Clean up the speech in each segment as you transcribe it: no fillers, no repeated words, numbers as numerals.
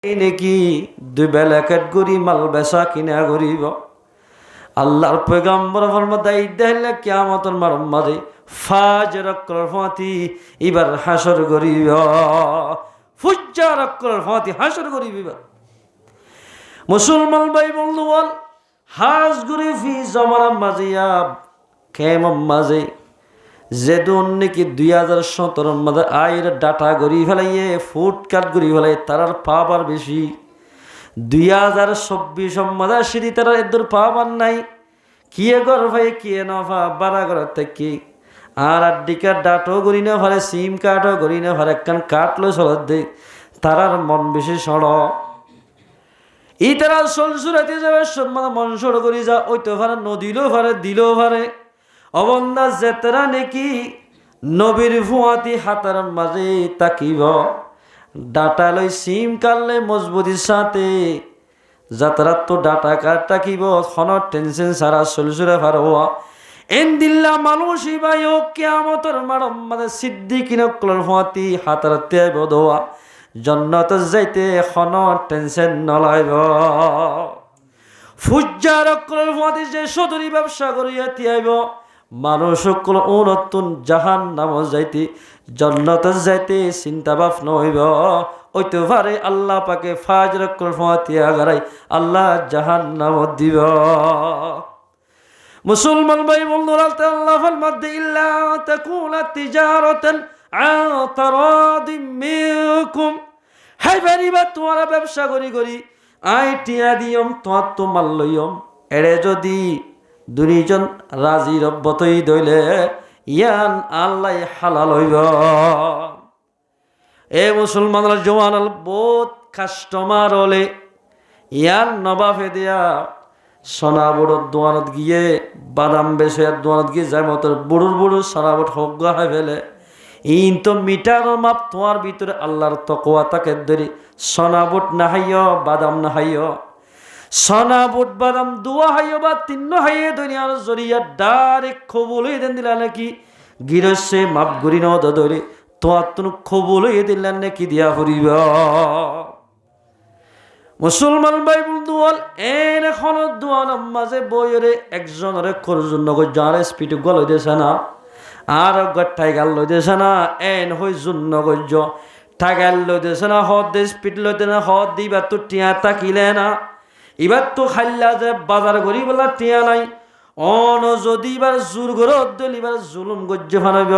নাকি দুই বেলা কাট করি মাল বেচা কিনা করিব। আল্লাহর পয়গম্বর ফরমায় দেহলে কিয়ামতের মাঝে ফাজর অক্কর ফাতি এবার হাসর করিব, ফুজ্জার অক্কর ফাতি হাসর করিব। মুসলমান ভাই বন্ধু বল হাস গুরি ফি জমানা মাঝে কেমন মাঝে যেদুন নাকি 2017 মাঝে আয়ের ডাটা গড়ি ফেলাইয়ে ফুটকাট গড়ি ফেলাই তার পাবার বেশি। 2024 মাঝে সিঁড়ি তারা এদের পাবার নাই। কিয়ে গর ভাই কিয়ে নফা বাড়া করার থেকে আর আড্ডিকার ডাটও গড়ি না ফারে, সিম কার্ডও গড়ি না ফারে, একখান কাটলো চলত দে তারার মন বেশি সড়। ই তারা সলসুরাতে যাবে মানে মন সড় করি যা ওই তো ফারে নদীলেও ফারে দিলেও ফারে অবন্দা যেতরা নাকি নবীর ফুয়াতি হাতার মাঝে তাকিব ডাটা লই সিম কাটলে মজবুতির সাথে যাতারা তো ডাটা কাট তাকিব খন টেনশন সারা সলসুরা ফারোয়া এন দিল্লা মানুষই বাই ও কিয়ামতের মারম মানে সিদ্দিকিন কলর ফুয়াতি হাতার তিয়াইব দোয়া জন্নত যাইতে খন টেনশন নলাইব। ফুজ্জার কলর ফুয়াতি যে সদরি ব্যবসা করিয়া তিয়াইব মানুষ সকল নতুন জাহান নাম যাইতে জন্নত যাইতে চিন্তা ভাব নইব। ওইতে পারে আল্লাহ পাকে ফাজর ফাতিয়া গারাই আল্লাহ জাহান নাম দিব। মুসলমান ভাই বন্ধুরা আল্লাহ ফরমাতে ইল্লা তাকুনা তিজারাতান আন তারাদিম মিনকুম, হাই বারিবা তোমরা ব্যবসা করি আই টিয়া দিয়ম তোমার তো মাল লইয়ম এড়ে যদি দুইজন রাজি রব্বতই দইলে ইয়ান আল্লাহ হালাল হইব। এ মুসলমানরা জওয়ান বহুত কাস্টমার হলে ইয়ান নবাফে দিয়া সোনাবুড়োর দোয়ানত গিয়ে বাদাম বেশে দোয়ানত গিয়ে যায় মতো বুড়ুর সোনাবুট হজ্ঞা হয়ে ফেলে ইন তো মিটার মাপ তোমার ভিতরে আল্লাহর তকওয়া তাকে ধরি সোনাবুট না হাইয় বাদাম না হাইয় সনা বুট বাদাম দুয়া হাইয় বা তিন্ন হাইয়ে দুনিয়ার জরিয়া ডাইরেক্ট কবুল হয়ে দেন দিলা নাকি গিরসে মাপ গরি ন ধরে তোমার তুমি কবুল হয়ে দিলেন নাকি দিয়া ফুরিব। মুসলমান ভাই বন্ধু বল এন এখন দোয়ান মাঝে বইরে একজনের খরজন্য যার স্পিড গল হইতেছে না আর টাইগার লইতেছে না এন হই জন্য গজ্য টাইগার লইতেছে না হদ স্পিড লইতে না হদ দিবা তো টিয়া তাকিলে না এবার তো খাইলা যে বাজার করি বলা টিয়া নাই অন যদি এবার জোর করে দিল এবার জুলুম গজ্য ফানাইব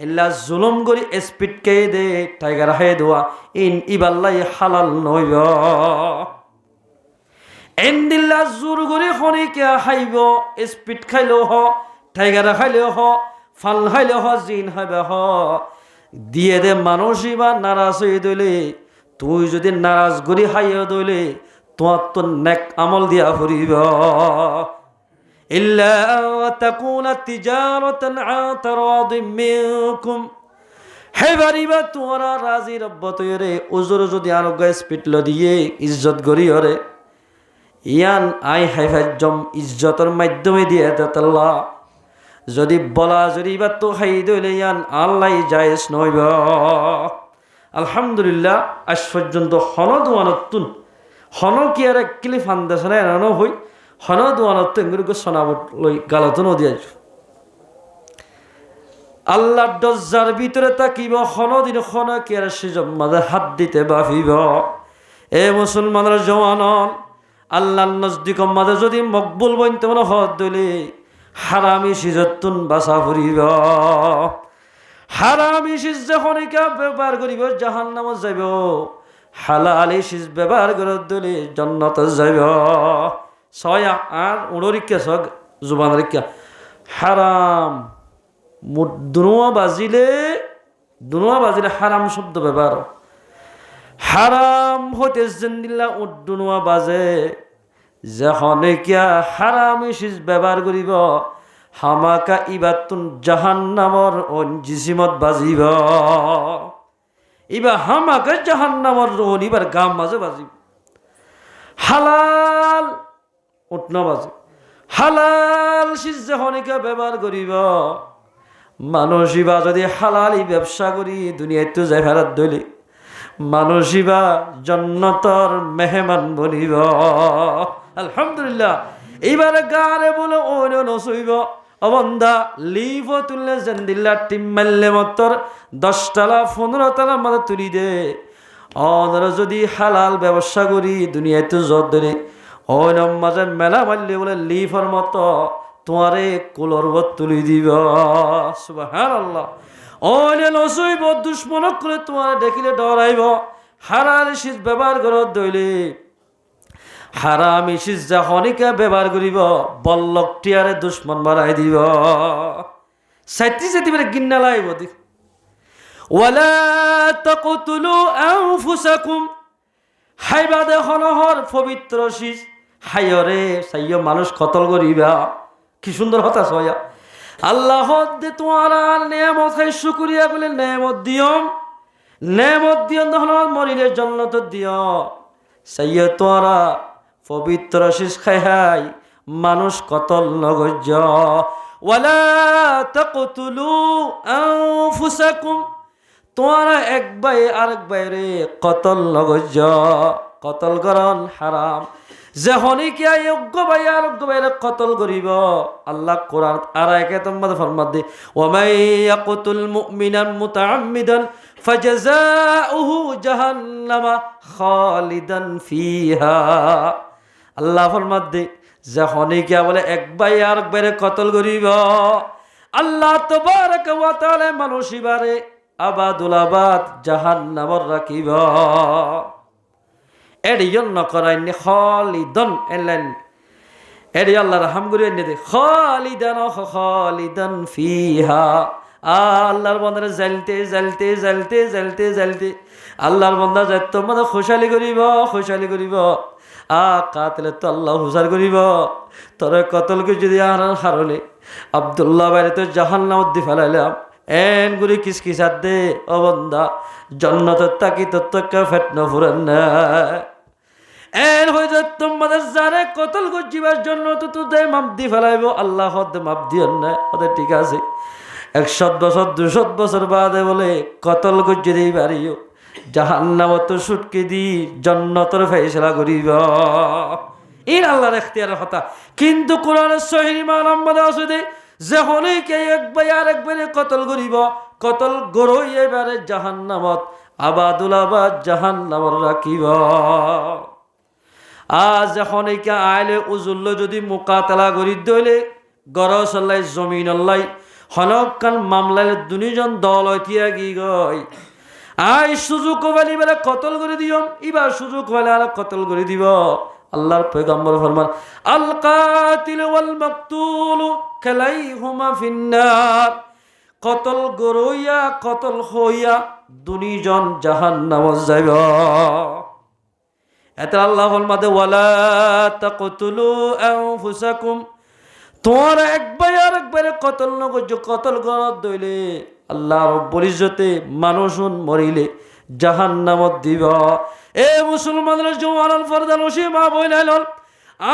এল্লা জুলুম করি স্পিড কে দে টাইগার হে দোয়া ইন ইবাল্লাই হালাল নইব। এন দিল্লা জোর করে খনিকে খাইব স্পিড খাইলেও হ টাইগার খাইলেও হ ফাল খাইলেও হ জিন খাইবে হ দিয়ে দে মানুষই বা নারাজ হয়ে দইলে তুই যদি নারাজ করি খাইয়া দইলে তোমার তো নেক আমল দিয়া ফুরিব। ইল্লা তাকুনা তিজারাতান আন তারাদিম মিনকুম, হে বারিবা তোমরা রাজি রব্বতরে উজুর যদি আরোগ্য স্পিড ল দিয়ে ইজ্জত গরি হরে ইয়ান আই হাইফাজম ইজ্জতের মাধ্যমে দিয়ে দেতাল্লাহ যদি বলা যদি বা তো খাই দইলে ইয়ান আল্লাহ জায়েজ নইব। আলহামদুলিল্লাহ আজ পর্যন্ত হনদওয়ানতুন হন কি আর একলি ফান্দেশনে এনানো হই হন দোয়ানত এগুলোকে সোনাবট লই গালত নদিয়াই আল্লাহ দরজার ভিতরে তাকিব হন দিন হন কি আর সিজম মাঝে হাত দিতে বাফিব। এ মুসলমানের জওয়ান আল্লাহ নজদিক মাঝে যদি মকবুল বইতে মনে হদ দইলে হারামি সিজতুন বাসা ফুরিব। হারামি সিজ যখন ব্যবহার করিব জাহান্নাম যাইব, হালালি সিজ ব্যবহার করে দিলে জান্নাত যাইব। ছয় আর উড়রিকা সগ জুবান রিকা হারাম দুনুয়া বাজিলে হারাম শব্দ ব্যবহার হারাম হইতে জেন্দিল্লা উডুনুয়া বাজে যখন কিয়া হারামি সিজ ব্যবহার করিব হামাকা ইবাতুন জাহান্নামর জিসিমত বাজিব। এবার হামাকে জাহান্নামর রোহন এবার গাম মাঝে বাজিব। হালাল উঠনা বাজে হালাল সিজে হনিকা ব্যবহার করিব মানুষ এবার যদি হালালি ব্যবসা করি দুনিয়ায় তো যাই ফেরাত দইলে মানুষিবা জান্নাতের মেহমান বনিব আলহামদুলিল্লাহ এইবারে গারে বলে ওইন নসইব অবন্ধা লিফ তুললে জেন্দিল্লা টিম মারলে মতর 10 তলা 15 তলা মাথা তুলি দে অনরা যদি হালাল ব্যবসা করি দুনিয়াতে জোর ধরে ওই মাঝে মেলা মারলে বলে লিফর মতো তোমারে কোলর তুলি দিব সুবহানাল্লাহ ওই নসইব দুশ্মন করে তোমার দেখিলে ডরাইব হারাল শীত ব্যবহার করো দইলে হারাম ইসিস যা হনিকা ব্যবহার করিব বল্লক টিয়ারে দুশ্মন বাড়াই দিব সাইতি সাইতি বলে গিন্না লাইব দি ওয়ালা তাকতুলু আনফুসাকুম হাইবাদে হনহর পবিত্র শীষ হাইরে সাইয় মানুষ কতল করিবা কি সুন্দর হতাশ হইয়া আল্লাহ দে তোমার নেয়ামত খাই শুকরিয়া বলে নেয়ামত দিও হনহর মরিলে জন্নত দিও সাইয় তোরা পবিত্র শীষ খাই হাই মানুষ কতল নগজ ওয়ালা তাকতুলু আনফুসাকুম তোরা এক ভাই আরেক বাইরে কতল নগজ কতল করন হারাম যে হনিকিয়া যোগ্য ভাই আরোগ্য ভাইরে কতল করিব আল্লাহ কোরআন আর একে তোমাদের ফরমান দে ওয়ামাই ইয়াকতুল মুমিনান মুতাআম্মিদান ফাজাযাউহু জাহান্নামা খালিদান ফিহা আল্লাহ ফরমান দে যে হনিকিয়া বলে এক ভাই আরেক বাইরে কতল করিব আল্লাহ তাবারক ওয়া তাআলা মানুষিবারে আবাদুল আবাদ জাহান্নামর রাখিব এডি জন্য করাইনি খালিদান এলেন এডি আল্লাহ রহম করে এনে খালিদান ফিহা আল্লাহর বন্দারে জ্বলতে জ্বলতে জ্বলতে জ্বলতে জ্বলতে আল্লাহর বন্দা যাই তোমার খুশালি করিব কাতলে তো আল্লাহ হুসার করিব তোর কতলকে যদি হারলে আব্দুল্লাহ বাইরে তো জাহান্নামত দি ফেলাইলাম এন গুরি কিসকিসার দে ও বন্দা জন্নতের তাকি তোর ফেট ন ফুরেন না এন হয়ে তোমাদের যারে কতল গজিবার জন্য তো তোদের মাপ দি ফেলাইব আল্লাহ হদ মাপ দিও না ওদের ঠিক আছে 100 বছর 200 বছর বাদে বলে কতল গজি দিই বাড়িও জাহান্নামত সুটকে দি জন্নতর ফয়সালা করিব ইন আল্লাহর ইখতিয়ারের কথা কিন্তু কোরআনের সহিহ মানম্বদ আছে দে যে হনিকে এক ভাই আরেক ভাইরে কতল করিব কতল গরই এবারে জাহান্নামত আবাদুল আবাদ জাহান্নামর রাখিব আজ যখন এইকা আইলে উজুল্ল যদি মুকাতালা করি দইলে গরস আল্লাহ জমিন আল্লাহ হনকান মামলায় দুনিজন দল হইতিয়া গি গই আই সুযোগ কবালি বেলা কতল করে দিও এবার সুযোগ হলে আর কতল করে দিব আল্লাহর পয়গম্বর ফরমান আল কাতিল ওয়াল মাকতুল কালাইহুমা ফিন্নার কতল গরইয়া কতল হইয়া দুনিজন জাহান্নামে যাইব এত আল্লাহ ফরমাতে ওয়ালা তাকতুলু আনফুসাকুম তোমরা একবার আরেকবারে কতল নগজ কতল করত দইলে আল্লাহ রব্বুল ইজ্জতে মানুষুন মরিলে জাহান্নামত দিব এ মুসলমানদের জওয়ানাল ফরদাল ওসি মা বইলাইল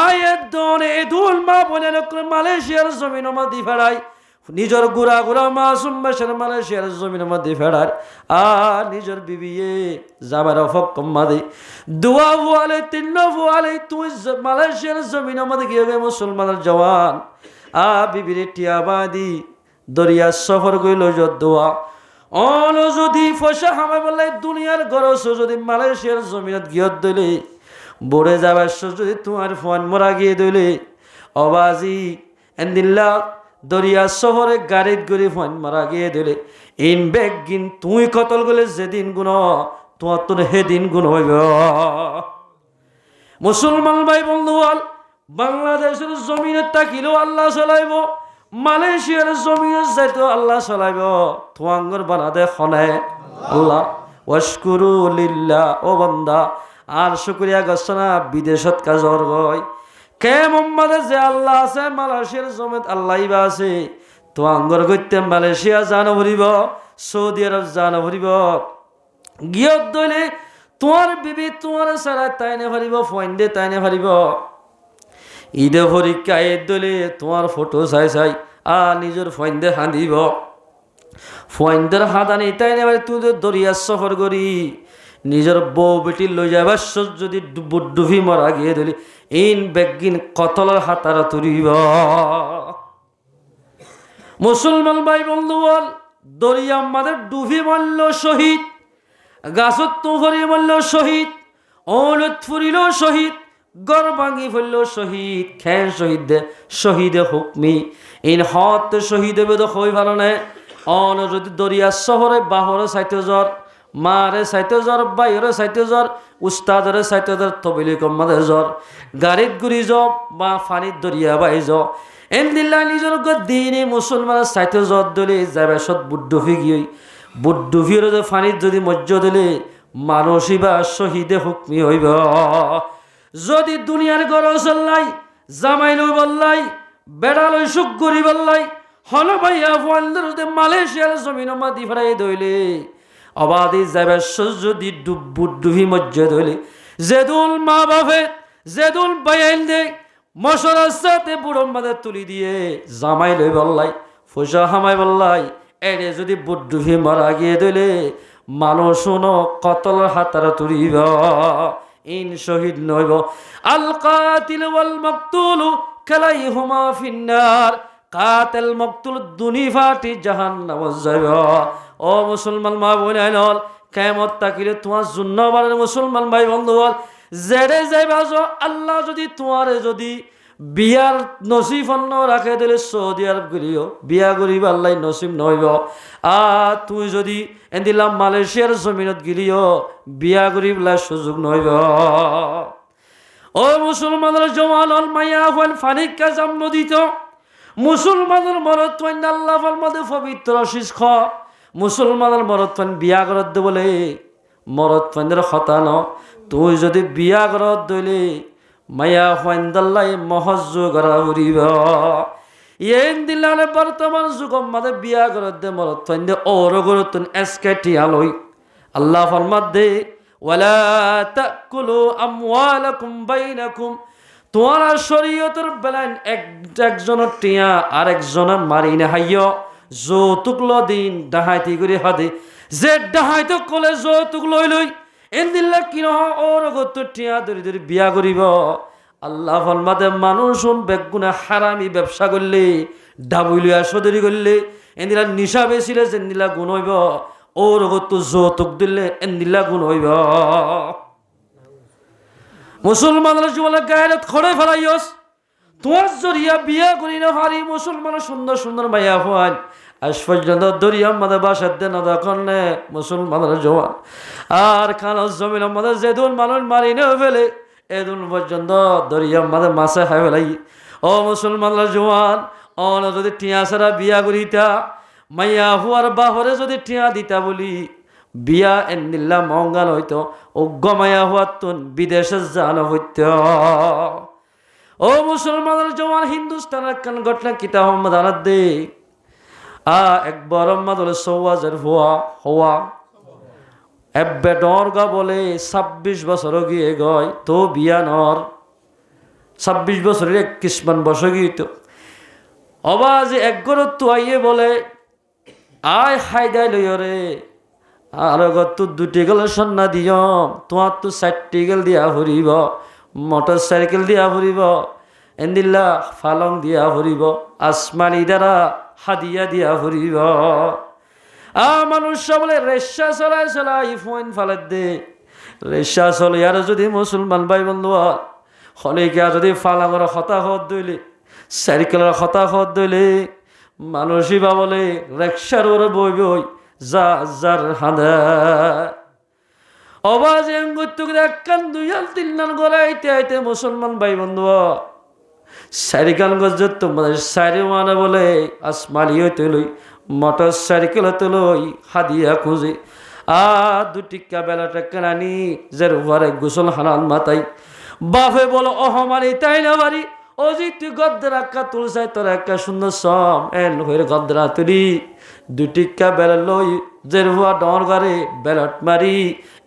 আয়াত দনে এদুল মা বইলাইল মালয়েশিয়ার জমিন মধ্যে ফেড়াই নিজের গুড়া গুড়া মাসুম বেশের মালয়েশিয়ার জমিন মধ্যে ফেড়ার আর নিজের বিবিয়ে যাবার ফক্কম মাদে দুয়া ফুয়ালে তিন্ন ফুয়ালে তুই মালয়েশিয়ার জমিন মধ্যে গিয়ে মুসলমানের জওয়ান বিবিরে টিয়াবাদি দরিয়া সফর গইল দোয়া অন যদি ফসা হামে বলে দুনিয়ার গরস যদি মালয়েশিয়ার জমিনত গিয়ত দইলে বড়ে যাবার যদি তোমার ফোন মরা গিয়ে দইলে অবাজি এন্দিল্লা দরিয়া সফরে গাড়িত গড়ি ফোন মরা গিয়ে দইলে ইন বেগ গিন তুই কতল গলে যেদিন গুণ তোমার তো সেদিন গুণ হইব মুসলমান ভাই বন্ধু বাংলাদেশের জমিনে তাকিলেও আল্লাহ চলাইব মালয়েশিয়ার জমিনে যাইতো আল্লাহ চলাইব তোমাঙ্গর বানাদে খনে আল্লাহ ওয়াশকুরু লিল্লাহ ও বান্দা আর শুকরিয়া গছনা বিদেশত কাজর গয় কে মোহাম্মদে যে আল্লাহ আছে মালয়েশিয়ার জমিত আল্লাহই বা আছে তোমাঙ্গর গইতে মালয়েশিয়া জানো ভরিব সৌদি আরব জানো ভরিব গিয়ত দইলে তোমার বিবি তোমার সারা তাইনে ভরিব ফয়েন্দে তাইনে ভরিব ঈদে পরীক্ষা ঈদ দলে তোমার ফটো চাই চাই নিজের ফয়েন্দে হাঁদিব ফয়েন্দের হাঁদানি তাইনে বাড়ি তুই দরিয়া সফর করি নিজের বউ বেটি লই যাবার যদি ডুবি মরা গিয়ে দিলি ইন বেগিন কতলের হাতারা তুরিব। মুসলমান ভাই বন্ধু বল, দরিয়া আমাদের ডুবি মরল শহীদ, গাছত তুফরি মরল শহীদ, অলত ফুরিল শহীদ, গর ভাঙি ফেলল শহীদ, খের শহীদ দে শহীদে হুকমি ইন হত শহীদে বেদ হই ভালো নে। অন যদি দরিয়া শহরে বাহরে সাইতে জ্বর, মারে সাইতে জ্বর, বাইরে সাইতে জ্বর, উস্তাদরে সাইতে জ্বর, তবিলি কম্মাদে জ্বর, গাড়িত গুড়ি যাব বা ফানিত দরিয়া বাই যাও এনদিল্লা নিজের দিনে মুসলমানের সাইতে জ্বর দিলে যাবে সৎ বুড্ডুফি গিয়ে বুড্ডুফির ফানিত যদি মজ্জ দিলে মানুষই বা শহীদে হুকমি হইব। যদি দুনিয়ার গড় চল্লাই জামাই লই বললাই বেড়া লই সুখ করি বললাই হল ভাইয়া ফোয়ালদের মালয়েশিয়ার জমিন মাদি ফেরাই দইলে অবাধি যাবে যদি বুড্ডুফি মজ্জ দইলে যেদুল মা বাপে যেদুল বাইন দে মশলার সাথে বুড়ো মাদের তুলি দিয়ে জামাই লই বললাই ফুসা হামাই বললাই এরে যদি বুড্ডুফি মারা গিয়ে দিলে মানুষ কতল হাতারা তুলিব ইন শহীদ নইব। আল কাতিল ওয়াল মাকতুল কালাইহুমা ফিন্নার, কাতিল মাকতুল দুনি ফাটি জাহান্নাম যাইব। ও মুসলমান মা বোন কিয়ামত তাকিলে তোমার জুন্নবারের মুসলমান ভাই বন্ধু বল জেরে যাইবা আল্লাহ যদি তোমারে যদি বিয়ার নসিব অন্য রাখে দিলে সৌদি আরব গেলিও বিয়া করিব আল্লাহ নসিব নহইব। তুই যদি এদিলাম মালয়েশিয়ার জমিনত গেলিও বিয়া করিবলা সুযোগ নহইব। ও মুসলমানের জওয়ান হল মাইয়া হল ফানিকা জাম্ম দিত মুসলমানের মরত আল্লাহ মধ্যে পবিত্র শিষ্য মুসলমানের মরত বিয়া করত বলে মরত কথা ন। তুই যদি বিয়া করত দইলে মায়া ফাইন্দাল্লাই মহজ করা উড়িব। এন দিলালে বর্তমান যুগ মাদে বিয়া করত দে মরত ফাইন্দে ওর গরতুন এসকেটি আলই আল্লাহ ফরমাত দে ওয়ালা তাকুলু আমওয়ালাকুম বাইনাকুম, তোমার শরীয়তের বেলায় একজনের টিয়া আরেকজনের মারি না হাইয় যৌতুক দিন ডাহাইতি করে হাদে যে ডাহাইত কলে যৌতুক লই লই এনদিল্লা কি নহ ওর গত টিয়া ধরি ধরি বিয়া করিব। আল্লাহ ফরমাতে মানুষ বেগুনা হারামি ব্যবসা করলে ডাবুলিয়া সদরি করলে এনদিলা নিশা বেচিলে যেনদিলা গুণ হইব, ওর গত যৌতুক দিলে এনদিলা গুণ হইব। মুসলমানের জীবনে গায়রত খড়ে ফেলাইস তোমার জরিয়া বিয়া করি না পারি মুসলমানের সুন্দর সুন্দর মাইয়া হন আজ পর্যন্ত দরিয়া মাদের বাসার দেন দখনে মুসলমানের জওয়ান আর খানা জমিন আমাদের যেদুন মানুষ মারি না ফেলে এদুন পর্যন্ত দরিয়া মাদের মাছে খাই ফেলাই। ও মুসলমানের জওয়ান অন যদি টিয়া ছাড়া বিয়া করিতা মাইয়া হুয়ার বাহরে যদি টিয়া দিতা বলি বিয়া এনিল্লা মঙ্গাল হইতো ও গমায়া হওয়ার তুন বিদেশে জানো হইত। ও মুসলমানের জওয়ান হিন্দুস্তানের কান ঘটনা কিতা মোহাম্মদ আনাদ দে একবার হলে সৌয়াজের হওয়া এব্বে ডরগা বলে 26 বছর গিয়ে গয় তো বিয়া নর 26 বছরের 21 বছর গিয়ে তো অবাজ একগর তো আইয়ে বলে আয় হাইদাই লইয় রে আর তো 2টি গেল সন্না দিয়ম তোমার তো 4টি গেল দিয়া ফুরিব মোটর সাইকেল দিয়া ফুরিব এন্দিল্লা ফালং দিয়া ফুরিব আসমানি দ্বারা হাদিয়া দিয়া ফুরিব। মানুষ বলে রেশা চলাই চলাই ফোন ফালে দে রেশা চলে আর যদি মুসলমান ভাই বন্ধু হলিকা যদি ফালাঙর হতাহত দইলে সাইকেলের হতাহত দইলে মানুষই বা বলে রেক্সার ওরে বই বই যা যার হাঁদা অবাজ একখান 2-3 গড়াইতে আইতে মুসলমান ভাই বন্ধু সাইকেল গজ তোমাদের সাইরে মানে বলে আসমানি হইতে লই মোটর সাইকেল হতে লই হাদিয়া খুঁজে 2 টিকা বেলা টাকা নানি যার ঘরে গোসল হানান মাতাই বাপে বলো অহমানি তাই না বাড়ি ও যে তুই গদ্দের আক্কা তুলসাই তোর একটা সুন্দর সম এন হয়ে গদ্রা তুলি 2 টিকা বেলা লই জের হুয়া ডর ঘরে বেলট মারি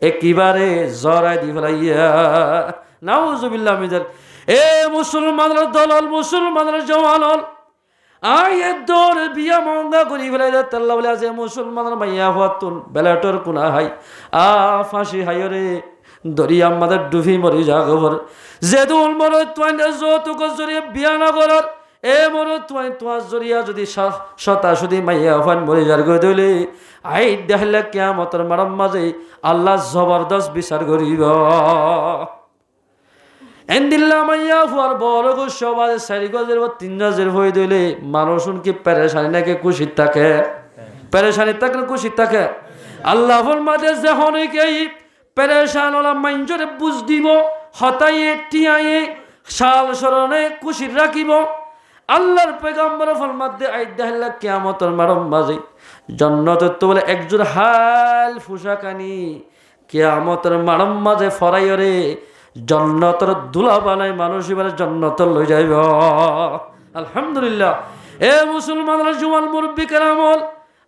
একেবারে জরাই দি ফেলাইয়া নাউজুবিল্লাহ মিজার। এ মুসলমানের দল মুসলমানের জওয়ান আয়ের দৌড়ে বিয়া মহঙ্গা করি ফেলে তাল্লা বলে আছে মুসলমানের মাইয়া হওয়াতুন বেলাটোর কোনা হাই ফাঁসি হাই রে দরিয়া আমাদের ডুবি মরি যা খবর যেদুল মর তোমার যৌতুক জরিয়ে বিয়া না করার এ মর তোমার জরিয়া যদি শতাশুদি মাইয়া ফান মরি যার গৈ দইলে আই দেখলে কিয়ামতের মারাম মাঝে আল্লাহ জবরদস্ত বিচার করিব এন্দিল্লা মাইয়া ফুয়ার বড় সবাই 4 গজের বা 3 গজের হয়ে দইলে মানুষ কি পেরেশানি নাকি খুশি থাকে পেরেশানি থাকলে খুশি থাকে আল্লাহর মাঝে যখন এই পেরেশান ওলা মাইঞ্জরে বুঝ দিব হতাইয়ে টিয়াইয়ে সাল স্মরণে খুশি রাখিব আল্লাহর পেগম্বর ফরমাতে আইদাল্লাহ কিয়ামতের মারম বাজে জান্নাত তো বলে একজোড় হাল ফুসাকানি কিয়ামতের মারম মাঝে ফরাইরে জান্নাতের দুলা বানাই মানুষ এবারে জান্নাতে লই যাইব আলহামদুলিল্লাহ এ মুসলমানরা জুয়াল মুরব্বি কেরামল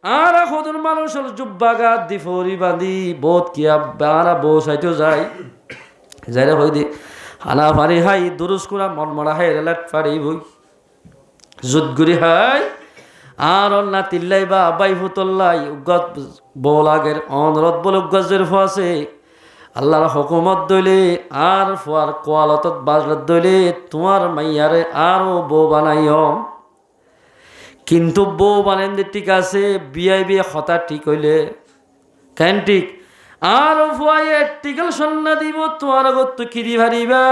আর এখন মানুষের জুব্বাগা দি ফরি বাঁধি বোধ কিয়া বারা বউ সাইতেও যায় যাই হই দি হানা ফারি হাই দুরুস কুরা মনমরা হাই রেলাট ফারি বই জুদগুরি হাই আর না তিল্লাই বা আবাই ফুতল্লাই উগত বলাগের অনরত বল উগজের ফুয়াছে আল্লাহর হুকুমত দইলে আর ফুয়ার কোয়ালতত বাজলত দইলে তোমার মাইয়ারে আরো বউ বানাইও কিন্তু বউ বানেন ঠিক আছে বিয়ে হতা ঠিক হইলে কেন ঠিক আর ফুয়াইয়ে টিকল সন্না দিব তোমার আগত কি দি ভারিবা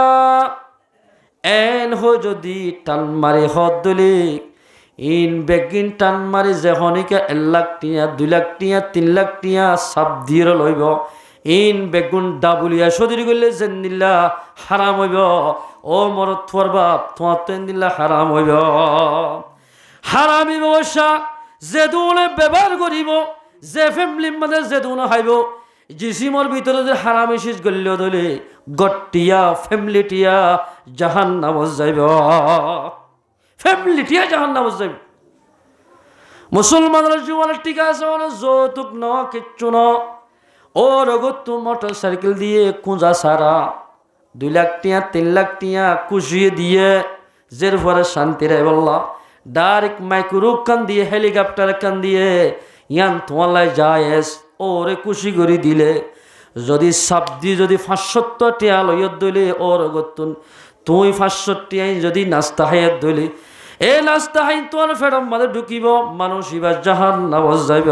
এন হো যদি টান মারি হদ দলি ইন বেগিন টান মারি যেখনিকে 1 লাখ টিয়া 2 লাখ টিয়া 3 লাখ টিয়া সাপ দিয়ে লইব ইন বেগুন ডাবুলিয়া সদির করলে জেন্দিল্লা হারাম হইব ও মরত থর বাপ তোমার তো এন্দিল্লা হারাম হইব হারামি ব্যবসা যেদুনে ব্যবহার করিব যে ফ্যামিলির মধ্যে যেদুনে হাইব জিসিমর ভিতরে যে হারামি শেষ গল্য ধরে গট্টিয়া ফ্যামিলিটিয়া জাহান নামত যাইব ফ্যামিলিটিয়া জাহান নামত যাইব মুসলমানের জীবনের টিকা আছে যৌতুক ন কিচ্ছু ন ও রগত মোটর সাইকেল দিয়ে কুঁজা সারা 2 লাখ টিয়া 3 লাখ টিয়া কুশিয়ে দিয়ে জের পরে শান্তি রে বললা ডাইরেক্ট মাইক্রো কান দিয়ে হেলিকপ্টার কান দিয়ে ইয়ান তোমালাই যায় ওরে খুশি করে দিলে যদি সাবদি যদি 570 টিয়া লইয়ত দইলে ওর গতুন তুই 500 টিয়াই যদি নাস্তা হাইয়াত দইলে এ নাস্তা হাই তোর ফেরম মাঝে ঢুকিব মানুষ এবার জাহান নামত যাইব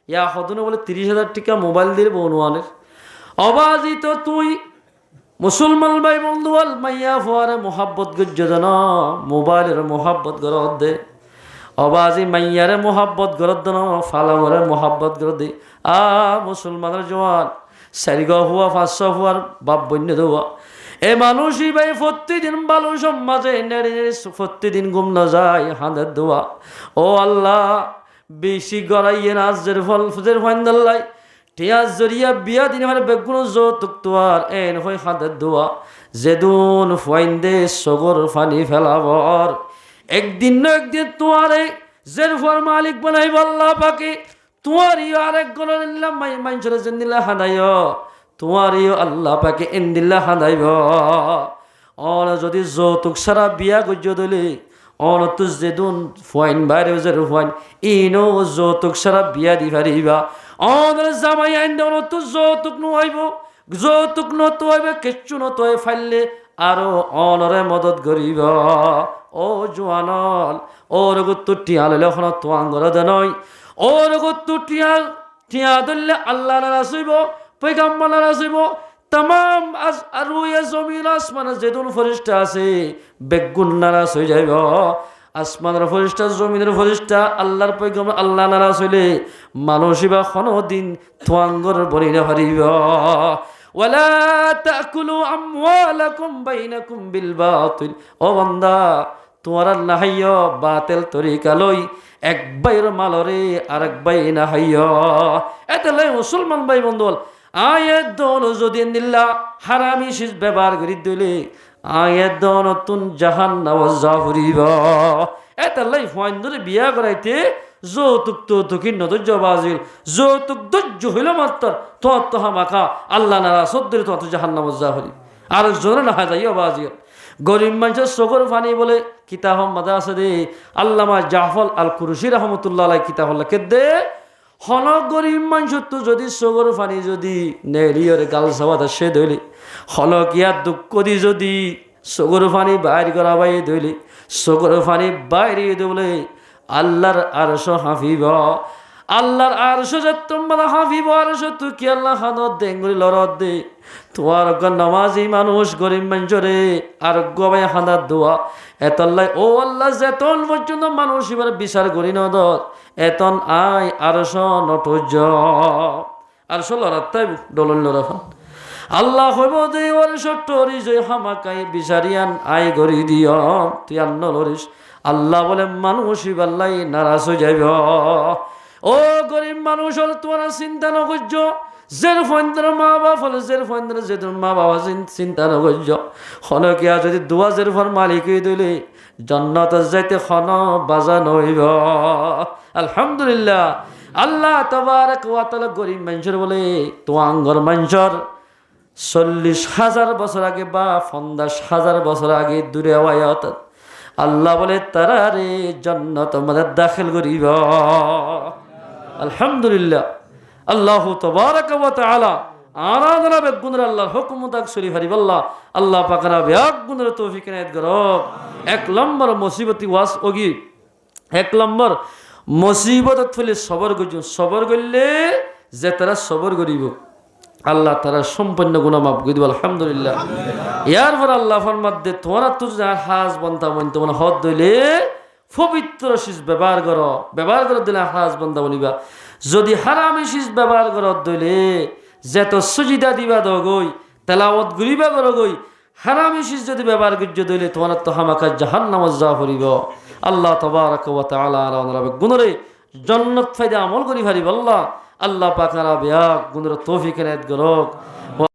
ইয়া হদনে বলে 30,000 টাকা মোবাইল দিয়ে বনুয়ানের অবাজিত তুই মুসলমান ভাই বন্ধু বল মাইয়া ফুয়ারে মোহাব্বত গজ্জন মোবাইলের মোহাব্বত গরদ দে অবাজি মাইয়ারে মোহাব্বত গরদ দেন ফালামরে মোহাব্বত গরদ দে মুসলমানের জওয়ান 4 হুয়া 500 হুয়ার বাপ বন্য দেওয়া এ মানুষই ভাই প্রতিদিন ভালো সমাজে নেড়ে প্রতিদিন ঘুম না যায় হাঁদের দোয়া ও আল্লাহ বেশি গড়াইয়ে নাজের ফল ফুজের ফাইন্দাল্লাই টিয়াজ জরিয়া বিয়া দিন মানে বেগুন যৌতুক তোয়ার এন হই হাঁদের দোয়া যেদুন ফাইন্দে সগর ফানি ফেলাবর একদিন না একদিন তোমারে জের ফর মালিক বানাইব আল্লাহ পাকে তোমারই আরেক গণন নিলাম মাইনসরে জেন্দিল্লা হাঁদাইয় তোমারই আল্লাহ পাকে এন্দিল্লা হাঁদাইব অন যদি যৌতুক সারা বিয়া গজ্য দলে অনত যেদুন ফাইন বাইরে জের ফাইন ইনো যৌতুক সারা বিয়া দি পারিবা অনর জামাই আইন অনত যৌতুক নহাইব যৌতুক নতো হইবে কিচ্ছু নতো ফাইলে আরো অনরে মদত করিব ও জোয়ানল ওর গত্তু টিয়া লইলে এখন তো আঙ্গর দেনই ওর গত্তু টিয়া ধরলে আল্লাহ নারাজ হইব পয়গাম্বর নারাজ হইব तमाम আরুয়ে জমিন আসমান যেদুন ফেরেশতা আছে বেগুন নারাজ হয়ে যাইব আসমানের ফেরেশতা জমিনের ফেরেশতা আল্লাহর পয়গম্বর আল্লাহ নারাজ হইলে মানুষিবা কোনদিন তোয়াঙ্গর বনিনা হারিব ওয়ালা তাকুলু আমওয়ালাকুম বাইনাকুম বিল বাতিল ও বান্দা তোমার না হাইয় বাতিল তরিকা লই এক বাইর মালরে আরেক বাই না হাইয় এতে লই মুসলমান ভাই বন্ধু আয়াত দন যদি নিল্লা হারামি শিস ব্যবহার করি দিলে আয়াত দন তুন জাহান্নাম জাফরিব এতে লই ফাইন্দরে বিয়া করাইতে যৌতুক তো কি নদর্য বাজিল যৌতুক দজ্জ হইল মাত্র তো হামাকা আল্লাহ নারা সদ্দরে তো জাহান্নাম জাফরি আর জোরে না যাইও বাজিল গরিব মানুষের চোখের পানি বলে কিতাব মাদা আছে দে আল্লামা জাফর আল কুরুশি রহমতুল্লাহ আলাই কিতাব লেখে দে হন গরিব মানুষের তো যদি চোখের পানি যদি নেলিয়র গাল সাবাদা সে ধইলে হলক ইয়ার দুঃখ দি যদি চোখের পানি বাইর করা বাই ধইলে চোখের পানি বাইরে দৌলে আল্লাহর আরশ হাফিব আল্লাহর আরশ তোমরা হাফিব আরশ তু কি আল্লাহ খানত দেঙ্গুলি লরদ দে তোমার নামাজি মানুষ গরিব মানুষরে আর গবাই হানার দোয়া এতল্লাই ও আল্লাহ যেতন পর্যন্ত মানুষ এবার বিচার করি নদর এতন আয় আরশ নটজ আরশ লড়াত তাই ডলন লড়া আল্লাহ হইব দে আরশ টরি যে হামাকাই বিচারিয়ান আয় গরি দিও তুই আন্ন লরিস আল্লাহ বলে মানুষ ইবাল্লাই নারাজ হয়ে যাইব ও গরিব মানুষ হল তোমরা চিন্তা নকর্য জের ফন্দ্র মা বাপ হলে জের ফন্দ্র যে মা বাবা চিন্তা নকর্য হনকিয়া যদি দুয়াজের ফর মালিক দিলে জন্নত যাইতে খন বাজা নইব আলহামদুলিল্লাহ আল্লাহ তবারক ওয়া তাআলা গরিব মানুষের বলে তোয়াঙ্গর মানুষের 40,000 বছর আগে বা 50,000 বছর আগে দূরে আওয়ায়াত আল্লাহ বলে তারা রে জান্নাত আমাদের দাখিল করিব আলহামদুলিল্লাহ আল্লাহু তাবারাকা ওয়া তাআলা আরাধনা বেগুনর আল্লাহর হুকুম তাক সরি হারিব আল্লাহ পাকরা বেগুনর তৌফিক ইনায়াত করো এক নম্বর মুসিবতি ওয়াস ওগি এক নম্বর মুসিবতত ফেলে সবর গজু সবর করলে যে তারা সবর করিব আল্লাহ তারা সম্পূর্ণ গুনাহ মাফ করে দিব আলহামদুলিল্লাহ ইয়ার পর আল্লাহ ফরমাত দে তোমরা তো হাজ বন্তা বন তোমরা হদ দইলে পবিত্র শীষ ব্যবহার করে দিলে হাজ বন্তা বনিবা যদি হারামি শীষ ব্যবহার করো দইলে যেত সুজিদা দিবা দগই তেলাওয়াত গরিবা করগই হারামি শীষ যদি ব্যবহার করজ দইলে তোমরা তো হামাকা জাহান্নামে যা করিব আল্লাহ তাবারাক ওয়া তাআলা আলানা গুনরে জান্নাত ফায়দা আমল করি পারিব আল্লাহ পাক আরা বিয়া গুনরে তৌফিক ইনায়াত করুক।